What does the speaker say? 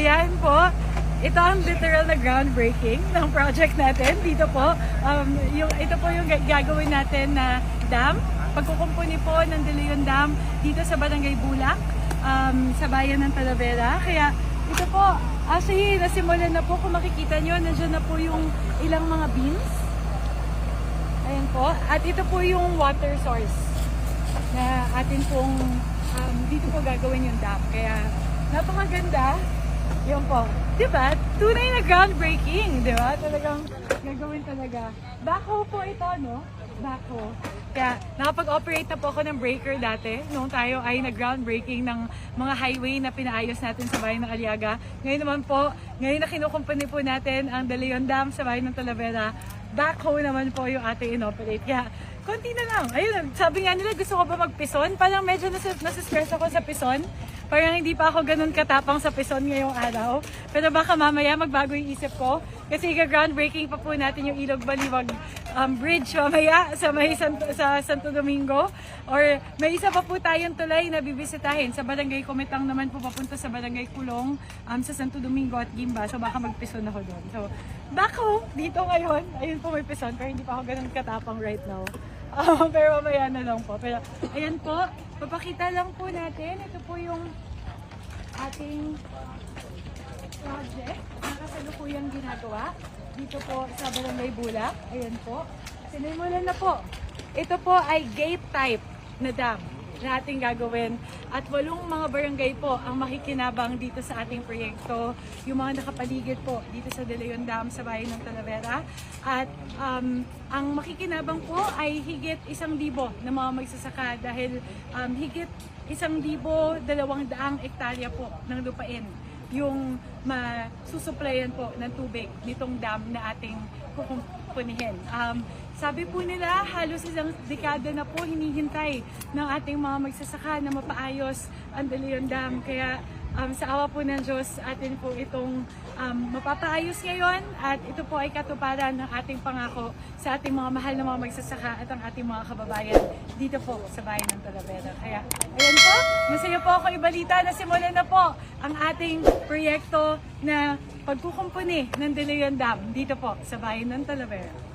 ayan po. Ito ang literal na groundbreaking ng project natin. Dito po, ito po yung gagawin natin na dam. Pagkukumpuni po ng De Leon Dam dito sa Barangay Bulak, sa bayan ng Talavera. Kaya ito po, actually nasimulan na po. Kung makikita nyo, nandiyan na po yung ilang mga beams. Ayan po. At ito po yung water source na atin pong dito po gagawin yung dam. Kaya napakaganda. Yun po. Diba? Tunay na groundbreaking. Diba? Talagang gagawin talaga. Backhoe po ito, no? Backhoe. Kaya nakapag-operate na po ako ng breaker dati. Noong tayo ay nag-groundbreaking ng mga highway na pinaayos natin sa bayan ng Aliaga. Ngayon naman po, ngayon na kinukumpuni po natin ang De Leon Dam sa bayan ng Talavera. Backhoe naman po yung ating inoperate. Kaya konti na lang. Ayun, sabi nga nila, gusto ko ba magpison? Parang medyo nasistress ako sa pison. Parang hindi pa ako ganun katapang sa pison ngayong araw. Pero baka mamaya magbago yung isip ko. Kasi groundbreaking pa po natin yung Ilog Baliwag Bridge mamaya sa Santo Domingo. Or may isa pa po tayong tulay na bibisitahin sa Barangay Cometang naman po papunta sa Barangay Kulong sa Santo Domingo at Gimba. So baka magpison ako doon. So bako dito ngayon. Ayun po may pison pero hindi pa ako ganun katapang right now. Pero mamaya na lang po. Pero ayan po, papakita lang po natin. Ito po yung ating project na kasalukuyang ginagawa dito po sa Barangay Bulak. Ayan po. Sinimulan na po. Ito po ay gate type na dam na ating gagawin. At 8 mga barangay po ang makikinabang dito sa ating proyekto. Yung mga nakapaligid po dito sa De Leon Dam sa bayan ng Talavera. At ang makikinabang po ay higit 1,000 na mga magsasaka dahil higit 1,200 hektarya po ng lupain yung masusuplayan po ng tubig nitong dam na ating kukumpunihin. Sabi po nila, halos 1 dekada na po hinihintay ng ating mga magsasaka na mapaayos ang De Leon Dam. Kaya sa awa po ng Diyos, atin po itong mapapaayos ngayon at ito po ay katuparan ng ating pangako sa ating mga mahal na mga magsasaka at ang ating mga kababayan dito po sa bayan ng Talavera. Kaya ayan po, masaya po ako ibalita na simulan na po ang ating proyekto na pagkukumpuni ng De Leon Dam dito po sa bayan ng Talavera.